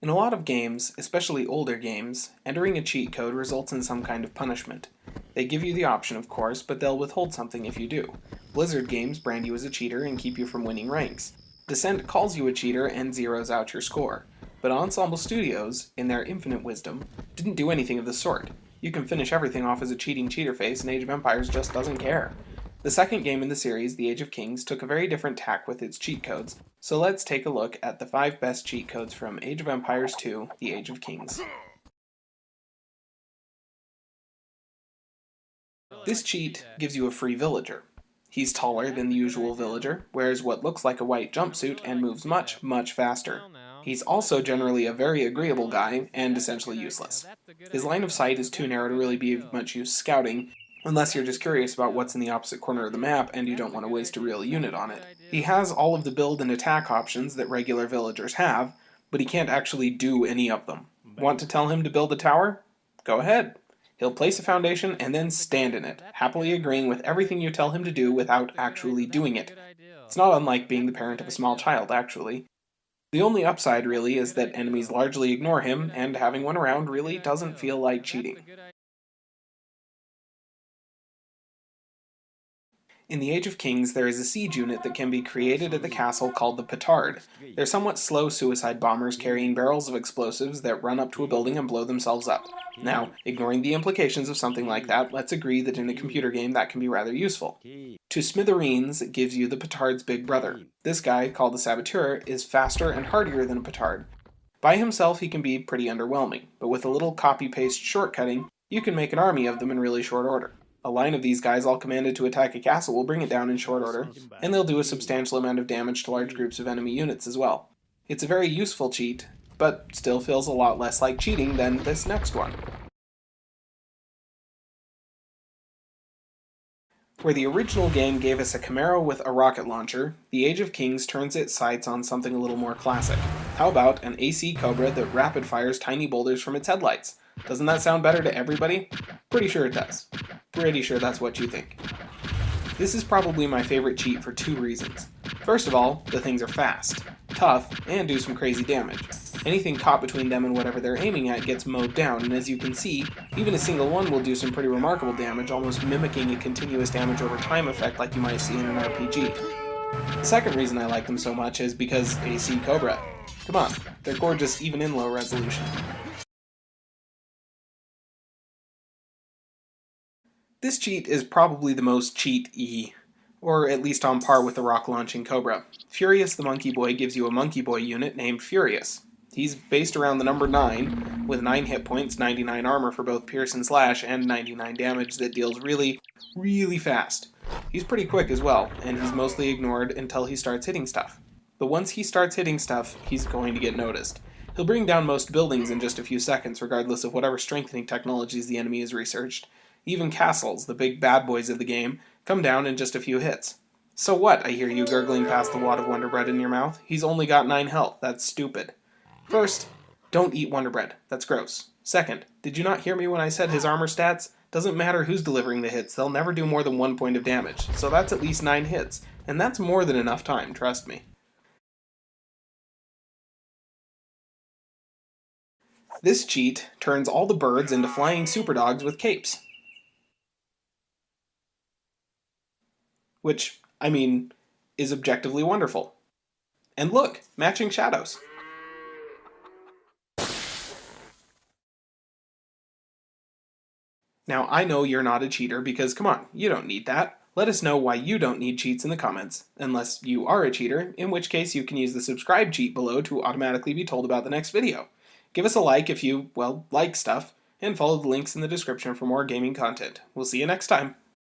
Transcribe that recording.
In a lot of games, especially older games, entering a cheat code results in some kind of punishment. They give you the option, of course, but they'll withhold something if you do. Blizzard games brand you as a cheater and keep you from winning ranks. Descent calls you a cheater and zeroes out your score. But Ensemble Studios, in their infinite wisdom, didn't do anything of the sort. You can finish everything off as a cheating cheater face, and Age of Empires just doesn't care. The second game in the series, The Age of Kings, took a very different tack with its cheat codes, so let's take a look at the 5 best cheat codes from Age of Empires 2, The Age of Kings. This cheat gives you a free villager. He's taller than the usual villager, wears what looks like a white jumpsuit, and moves much, much faster. He's also generally a very agreeable guy, and essentially useless. His line of sight is too narrow to really be of much use scouting, unless you're just curious about what's in the opposite corner of the map and you don't want to waste a real unit on it. He has all of the build and attack options that regular villagers have, but he can't actually do any of them. Want to tell him to build a tower? Go ahead. He'll place a foundation and then stand in it, happily agreeing with everything you tell him to do without actually doing it. It's not unlike being the parent of a small child, actually. The only upside, really, is that enemies largely ignore him, and having one around really doesn't feel like cheating. In the Age of Kings, there is a siege unit that can be created at the castle called the Petard. They're somewhat slow suicide bombers carrying barrels of explosives that run up to a building and blow themselves up. Now, ignoring the implications of something like that, let's agree that in a computer game that can be rather useful. To smithereens gives you the Petard's big brother. This guy, called the Saboteur, is faster and hardier than a Petard. By himself he can be pretty underwhelming, but with a little copy-paste shortcutting, you can make an army of them in really short order. A line of these guys all commanded to attack a castle will bring it down in short order, and they'll do a substantial amount of damage to large groups of enemy units as well. It's a very useful cheat, but still feels a lot less like cheating than this next one. Where the original game gave us a Camaro with a rocket launcher, The Age of Kings turns its sights on something a little more classic. How about an AC Cobra that rapid fires tiny boulders from its headlights? Doesn't that sound better to everybody? Pretty sure it does. Pretty sure that's what you think. This is probably my favorite cheat for 2 reasons. First of all, the things are fast, tough, and do some crazy damage. Anything caught between them and whatever they're aiming at gets mowed down, and as you can see, even a single one will do some pretty remarkable damage, almost mimicking a continuous damage over time effect like you might see in an RPG. The second reason I like them so much is because AC Cobra. Come on, they're gorgeous even in low resolution. This cheat is probably the most cheat-y, or at least on par with the rock-launching Cobra. Furious the Monkey Boy gives you a Monkey Boy unit named Furious. He's based around the number 9, with 9 hit points, 99 armor for both Pierce and Slash, and 99 damage that deals really, really fast. He's pretty quick as well, and he's mostly ignored until he starts hitting stuff. But once he starts hitting stuff, he's going to get noticed. He'll bring down most buildings in just a few seconds, regardless of whatever strengthening technologies the enemy has researched. Even castles, the big bad boys of the game, come down in just a few hits. So what, I hear you gurgling past the wad of Wonder Bread in your mouth? He's only got 9 health, that's stupid. First, don't eat Wonder Bread, that's gross. Second, did you not hear me when I said his armor stats? Doesn't matter who's delivering the hits, they'll never do more than 1 point of damage, so that's at least 9 hits, and that's more than enough time, trust me. This cheat turns all the birds into flying superdogs with capes. Which, I mean, is objectively wonderful. And look, matching shadows. Now, I know you're not a cheater because, come on, you don't need that. Let us know why you don't need cheats in the comments, unless you are a cheater, in which case you can use the subscribe cheat below to automatically be told about the next video. Give us a like if you, well, like stuff, and follow the links in the description for more gaming content. We'll see you next time.